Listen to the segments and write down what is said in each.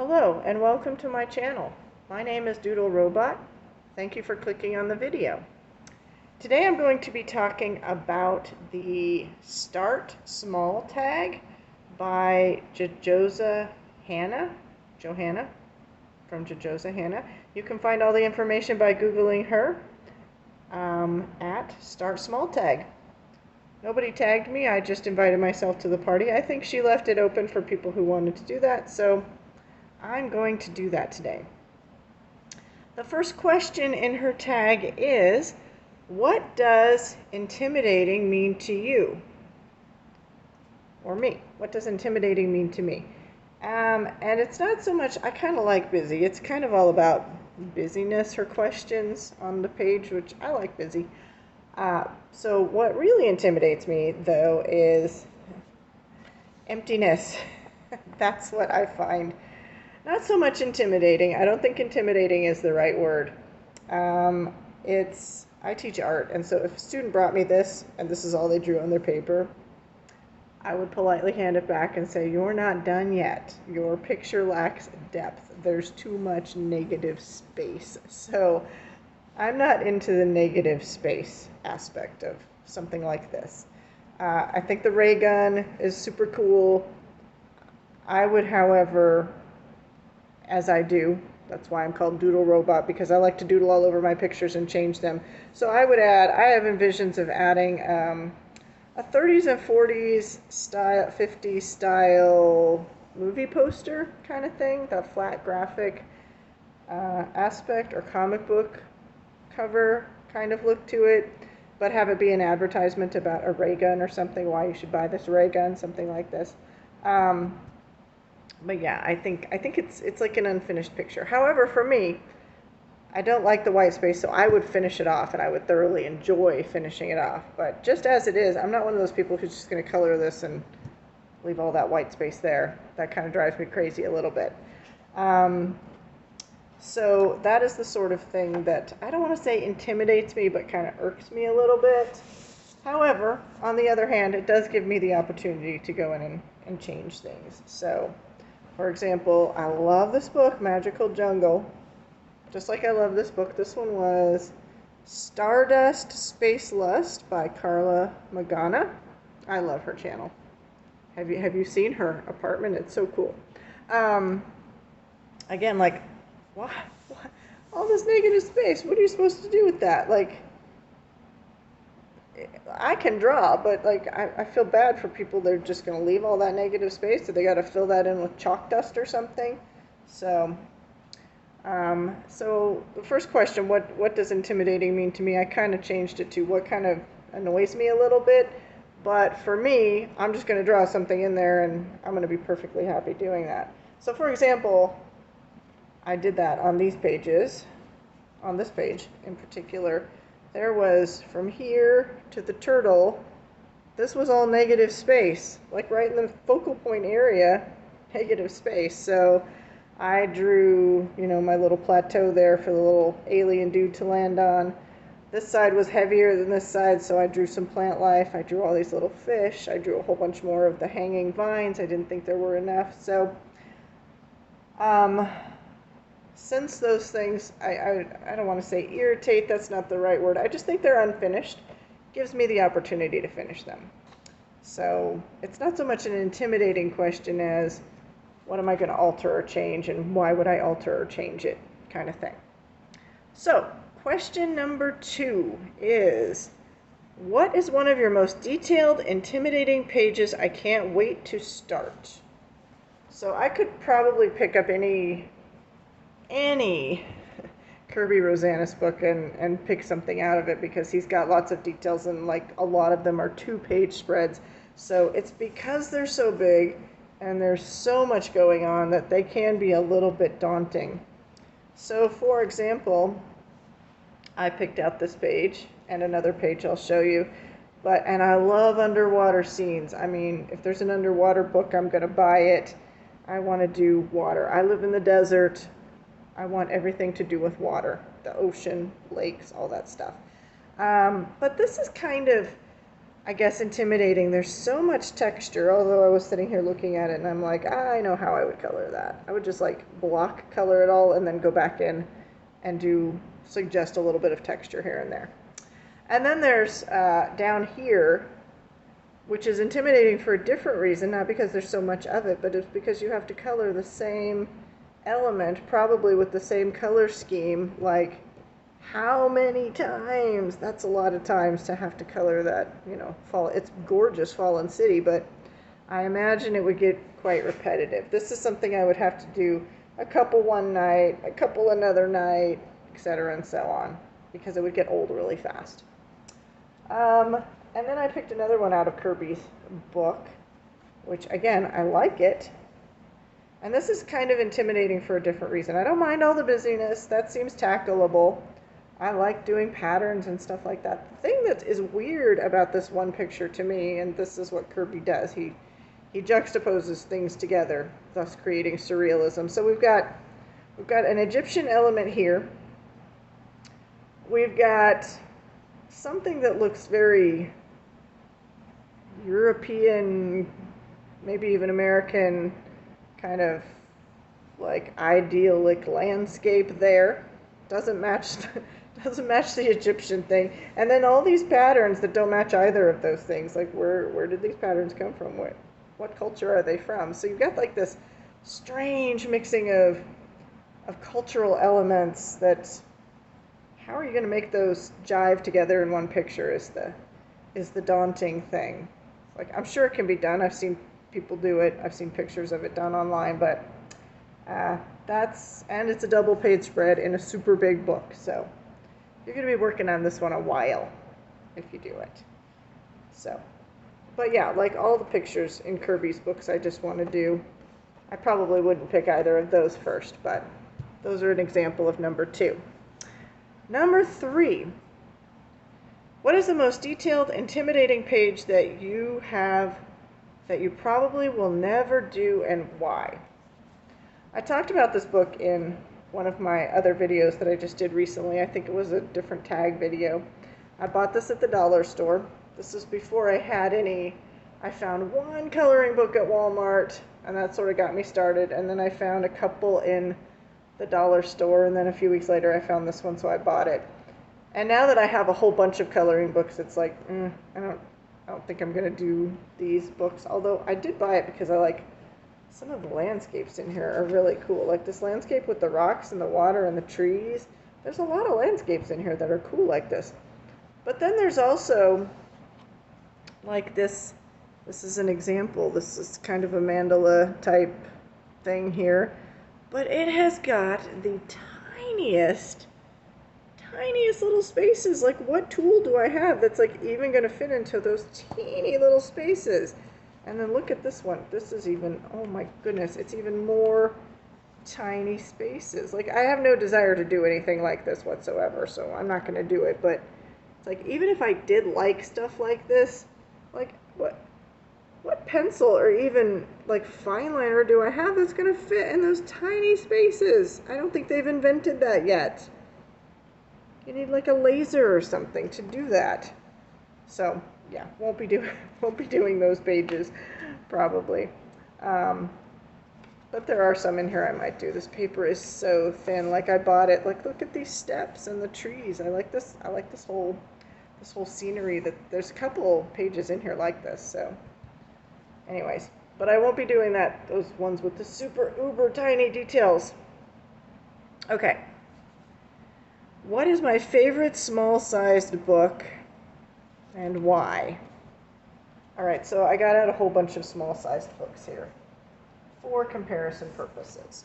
Hello and welcome to my channel. My name is Doodle Robot. Thank you for clicking on the video. Today I'm going to be talking about the Start Small tag by Jojoza Hanna, Johanna from Jojoza Hanna. You can find all the information by Googling her at Start Small tag. Nobody tagged me, I just invited myself to the party. I think she left it open for people who wanted to do that, so I'm going to do that today. The first question in her tag is, what does intimidating mean to you? Or me. What does intimidating mean to me? And it's not so much, I kind of like busy. It's kind of all about busyness, her questions on the page, which I like busy. So what really intimidates me, though, is emptiness. That's what I find not so much intimidating. I don't think intimidating is the right word. I teach art, and so if a student brought me this, and this is all they drew on their paper, I would politely hand it back and say, you're not done yet. Your picture lacks depth. There's too much negative space. So I'm not into the negative space aspect of something like this. I think the ray gun is super cool. I would, however, as I do, that's why I'm called Doodle Robot, because I like to doodle all over my pictures and change them. So I would add, I have envisions of adding a 30s and 40s style, 50s style movie poster kind of thing, that flat graphic aspect, or comic book cover kind of look to it, but have it be an advertisement about a ray gun or something, why you should buy this ray gun, something like this. But yeah, I think it's like an unfinished picture. However, for me, I don't like the white space, so I would finish it off, and I would thoroughly enjoy finishing it off. But just as it is, I'm not one of those people who's just going to color this and leave all that white space there. That kind of drives me crazy a little bit. So that is the sort of thing that, I don't want to say intimidates me, but kind of irks me a little bit. However, on the other hand, it does give me the opportunity to go in and change things. So, for example, I love this book, Magical Jungle. Just like I love this book, this one was Stardust Space Lust by Carla Magana. I love her channel. Have you seen her apartment? It's so cool. Again, like, what? All this negative space, what are you supposed to do with that? Like, I can draw, but like I feel bad for people that are just going to leave all that negative space, so they got to fill that in with chalk dust or something. So, so the first question, what does intimidating mean to me? I kind of changed it to what kind of annoys me a little bit. But for me, I'm just going to draw something in there, and I'm going to be perfectly happy doing that. So, for example, I did that on these pages, on this page in particular. There was, from here to the turtle, this was all negative space, like right in the focal point area, negative space. So I drew, my little plateau there for the little alien dude to land on. This side was heavier than this side, so I drew some plant life. I drew all these little fish. I drew a whole bunch more of the hanging vines. I didn't think there were enough. So, since those things, I don't want to say irritate, that's not the right word. I just think they're unfinished. Gives me the opportunity to finish them. So it's not so much an intimidating question as what am I going to alter or change, and why would I alter or change it, kind of thing. So question number 2 is, what is one of your most detailed, intimidating pages I can't wait to start? So I could probably pick up any Kirby Rosanis book and pick something out of it, because he's got lots of details, and like a lot of them are 2-page spreads. So it's because they're so big and there's so much going on that they can be a little bit daunting. So for example, I picked out this page and another page I'll show you. And I love underwater scenes. I mean, if there's an underwater book, I'm going to buy it. I want to do water. I live in the desert. I want everything to do with water, the ocean, lakes, all that stuff. But this is kind of, I guess, intimidating. There's so much texture, although I was sitting here looking at it and I'm like, I know how I would color that. I would just like block color it all and then go back in and suggest a little bit of texture here and there. And then there's down here, which is intimidating for a different reason, not because there's so much of it, but it's because you have to color the same element, probably with the same color scheme, like how many times? That's a lot of times to have to color that, you know, it's gorgeous Fallen City, but I imagine it would get quite repetitive. This is something I would have to do a couple one night, a couple another night, etc. and so on, because it would get old really fast. And then I picked another one out of Kirby's book, which again, I like it. And this is kind of intimidating for a different reason. I don't mind all the busyness. That seems tackleable. I like doing patterns and stuff like that. The thing that is weird about this one picture to me, and this is what Kirby does, he juxtaposes things together, thus creating surrealism. So we've got an Egyptian element here. We've got something that looks very European, maybe even American, kind of like idyllic landscape there. Doesn't match the Egyptian thing. And then all these patterns that don't match either of those things. Like where did these patterns come from? What culture are they from? So you've got like this strange mixing of cultural elements that, how are you going to make those jive together in one picture is the daunting thing. Like, I'm sure it can be done. I've seen people do it. I've seen pictures of it done online, but and it's a double page spread in a super big book. So you're going to be working on this one a while if you do it. So, but yeah, like all the pictures in Kirby's books, I just want to do, I probably wouldn't pick either of those first, but those are an example of number 2. Number 3. What is the most detailed, intimidating page that you have that you probably will never do, and why? I talked about this book in one of my other videos that I just did recently. I think it was a different tag video. I bought this at the dollar store. This is before I had any. I found one coloring book at Walmart, and that sort of got me started. And then I found a couple in the dollar store, and then a few weeks later I found this one, so I bought it. And now that I have a whole bunch of coloring books, it's like, I don't think I'm going to do these books. Although I did buy it because I like some of the landscapes in here are really cool. Like this landscape with the rocks and the water and the trees. There's a lot of landscapes in here that are cool like this. But then there's also like this. This is an example. This is kind of a mandala type thing here. But it has got the tiniest little spaces. Like, what tool do I have that's like even going to fit into those teeny little spaces? And then look at this one. This is even, oh my goodness, it's even more tiny spaces. Like, I have no desire to do anything like this whatsoever, so I'm not going to do it. But it's like, even if I did like stuff like this, like, what pencil or even like fine liner do I have that's going to fit in those tiny spaces? I don't think they've invented that yet. You need like a laser or something to do that. So yeah, won't be doing those pages probably. But there are some in here I might do. This paper is so thin. Like, I bought it. Like, look at these steps and the trees. I like this whole scenery. That there's a couple pages in here like this. So anyways, but I won't be doing that. Those ones with the super uber tiny details. Okay. What is my favorite small-sized book and why? All right, so I got out a whole bunch of small-sized books here for comparison purposes.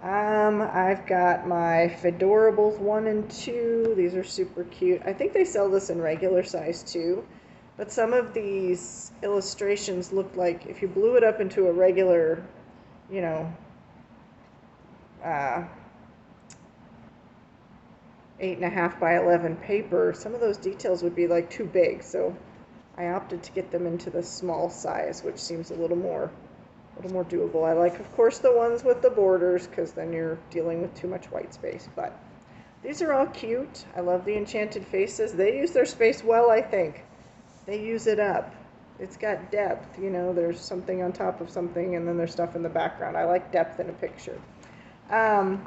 I've got my Fedorables 1 and 2. These are super cute. I think they sell this in regular size too, but some of these illustrations look like if you blew it up into a regular, 8.5 by 11 paper, some of those details would be like too big, so I opted to get them into the small size, which seems a little more doable. I like, of course, the ones with the borders, because then you're dealing with too much white space, but these are all cute. I love the enchanted faces. They use their space well, I think. they use it up. It's got depth, you know, there's something on top of something and then there's stuff in the background. I like depth in a picture. The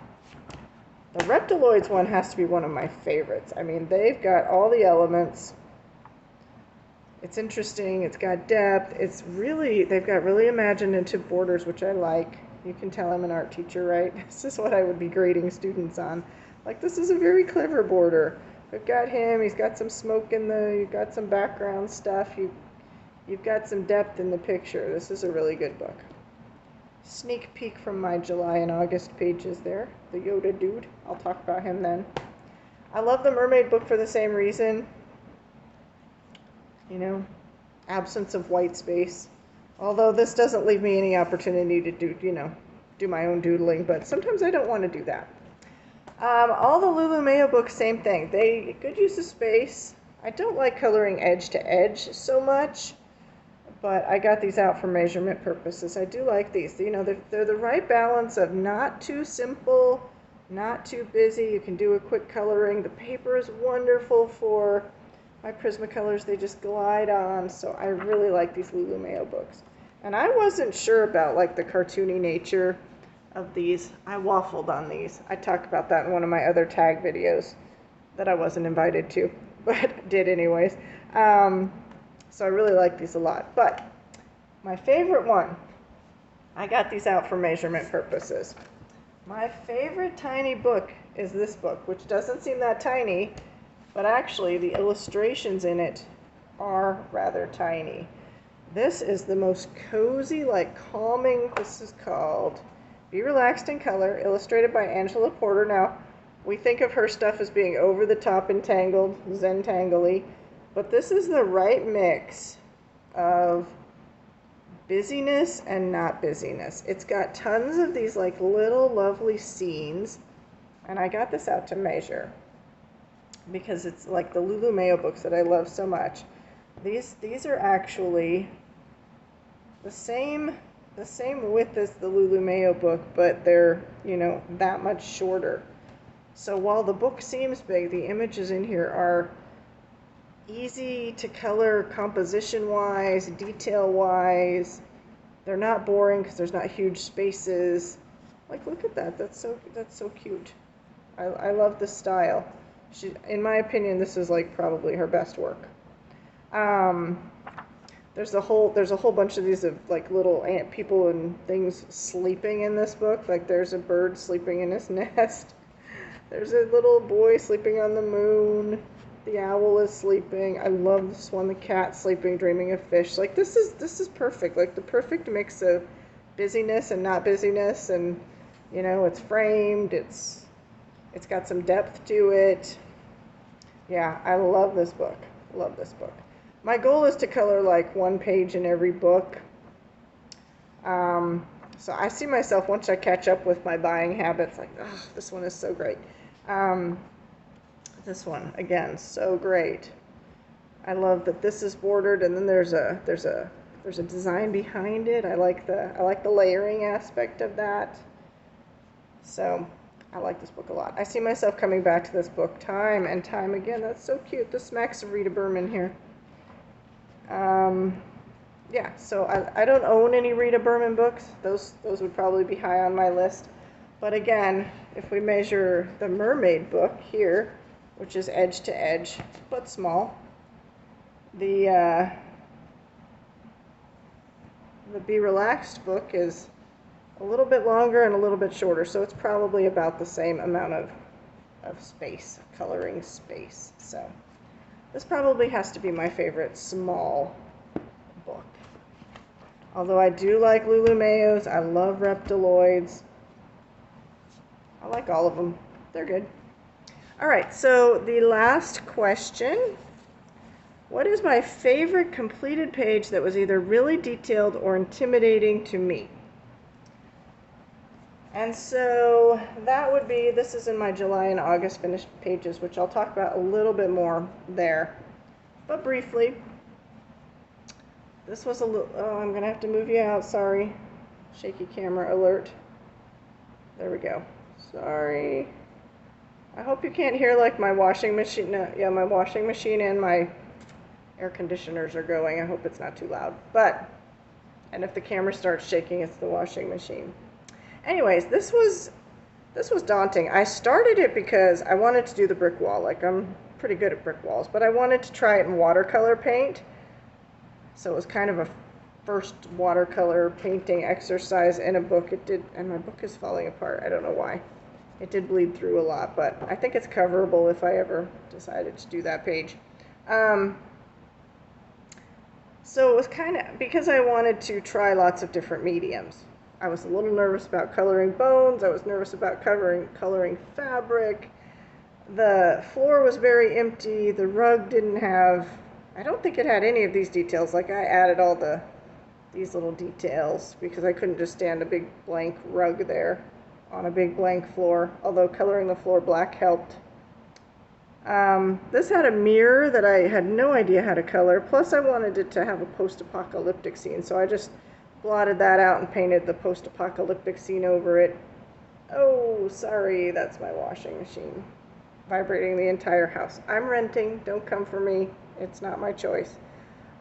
Reptiloids one has to be one of my favorites. I mean, they've got all the elements. It's interesting, it's got depth, they've got really imaginative borders, which I like. You can tell I'm an art teacher, right? This is what I would be grading students on. Like, this is a very clever border. We've got him, he's got some smoke you've got some background stuff, you've got some depth in the picture. This is a really good book. Sneak peek from my July and August pages there. The Yoda dude, I'll talk about him then. I love the mermaid book for the same reason. You know, absence of white space. Although this doesn't leave me any opportunity to do my own doodling, but sometimes I don't want to do that. All the Lulu Mayo books, same thing. Good use of space. I don't like coloring edge to edge so much, but I got these out for measurement purposes. I do like these. You know, they're the right balance of not too simple, not too busy. You can do a quick coloring. The paper is wonderful for my Prismacolors. They just glide on, so I really like these Lulu Mayo books. And I wasn't sure about like the cartoony nature of these. I waffled on these. I talked about that in one of my other tag videos that I wasn't invited to, but did anyways. So I really like these a lot. But my favorite one, I got these out for measurement purposes. My favorite tiny book is this book, which doesn't seem that tiny, but actually the illustrations in it are rather tiny. This is the most cozy, like calming, this is called Be Relaxed in Color, illustrated by Angela Porter. Now, we think of her stuff as being over the top and tangled, Zen-tangly, but this is the right mix of busyness and not busyness. It's got tons of these like little lovely scenes, and I got this out to measure because it's like the Lulu Mayo books that I love so much. These are actually the same width as the Lulu Mayo book, but they're, you know, that much shorter. So while the book seems big, the images in here are easy to color composition-wise, detail-wise. They're not boring because there's not huge spaces. Like, look at that. That's so cute. I love the style. In my opinion, this is like probably her best work. There's a whole bunch of these of like little ant people and things sleeping in this book. Like, there's a bird sleeping in his nest. There's a little boy sleeping on the moon. The owl is sleeping. I love this one. The cat sleeping, dreaming of fish. Like, this is perfect. Like, the perfect mix of busyness and not busyness. And, you know, it's framed. It's got some depth to it. Yeah, I love this book. Love this book. My goal is to color like one page in every book. So I see myself, once I catch up with my buying habits, like, oh, this one is so great. This one, again, so great. I love that this is bordered, and then there's a design behind it. I like the layering aspect of that. So I like this book a lot. I see myself coming back to this book time and time again. That's so cute. This smacks of Rita Berman here. Yeah, so I don't own any Rita Berman books. Those would probably be high on my list. But again, if we measure the mermaid book here, which is edge to edge, but small, the Be Relaxed book is a little bit longer and a little bit shorter, so it's probably about the same amount of space, coloring space. So this probably has to be my favorite small book. Although I do like Lulu Mayos, I love Reptiloids. I like all of them. They're good. All right, so the last question. What is my favorite completed page that was either really detailed or intimidating to me? And so that would be, this is in my July and August finished pages, which I'll talk about a little bit more there. But briefly, this was a little, oh, I'm going to have to move you out, sorry. Shaky camera alert. There we go. Sorry. I hope you can't hear like my washing machine, no, yeah, my washing machine and my air conditioners are going. I hope it's not too loud. And if the camera starts shaking, it's the washing machine. Anyways, this was daunting. I started it because I wanted to do the brick wall. Like, I'm pretty good at brick walls, but I wanted to try it in watercolor paint. So it was kind of a first watercolor painting exercise in a book. It did, and my book is falling apart. I don't know why. It did bleed through a lot, but I think it's coverable if I ever decided to do that page. So it was kind of, because I wanted to try lots of different mediums. I was a little nervous about coloring bones. I was nervous about coloring fabric. The floor was very empty. The rug didn't have, I don't think it had any of these details. Like, I added all these little details because I couldn't just stand a big blank rug there on a big blank floor, although coloring the floor black helped. This had a mirror that I had no idea how to color, plus I wanted it to have a post-apocalyptic scene, so I just blotted that out and painted the post-apocalyptic scene over it. Oh, sorry, that's my washing machine vibrating the entire house. I'm renting, don't come for me, it's not my choice.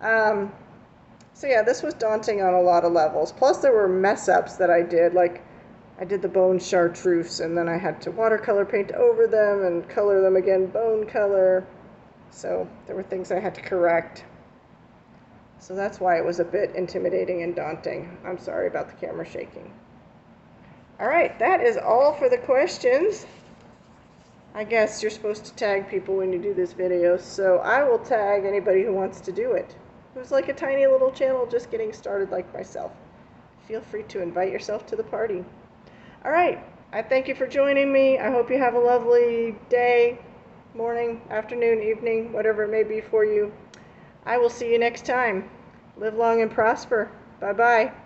So yeah, this was daunting on a lot of levels, plus there were mess-ups that I did, like I did the bone chartreuse, and then I had to watercolor paint over them and color them again bone color. So there were things I had to correct. So that's why it was a bit intimidating and daunting. I'm sorry about the camera shaking. All right, that is all for the questions. I guess you're supposed to tag people when you do this video, so I will tag anybody who wants to do it, who's like a tiny little channel just getting started like myself. Feel free to invite yourself to the party. All right, I thank you for joining me. I hope you have a lovely day, morning, afternoon, evening, whatever it may be for you. I will see you next time. Live long and prosper. Bye-bye.